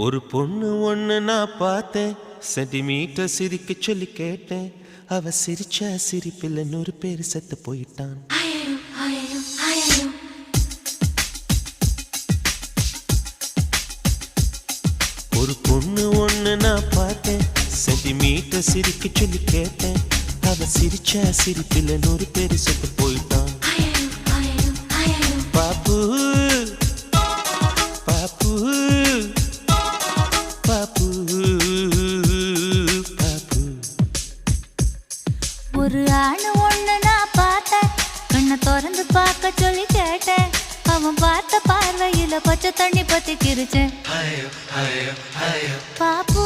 ஒரு பொண்ணு ஒண்ணு நான் பார்த்தேன், சென்டிமீட்டர் சிரிக்க சொல்லி கேட்டேன். அவ சிரிச்ச சிரிப்பில் 100 பேர் செத்து போயிட்டான். ஒரு பொண்ணு ஒண்ணு நான் பார்த்தேன், சென்டிமீட்டர் சிரிக்க சொல்லி கேட்டேன். அவ சிரிச்ச சிரிப்பில் 100 பேர் செத்து போயிட்டான். பாப்பு பாப்பு பாப்பு பாப்பு. ஒரு ஆணு ஒண்ணு நான் பார்த்தேன், கண்ணை திறந்து பார்க்க சொல்லி கேட்டேன். அவன் பார்த்த பார்வையில பச்சை தண்ணி பத்தி கிரிச்சேன். பாப்பு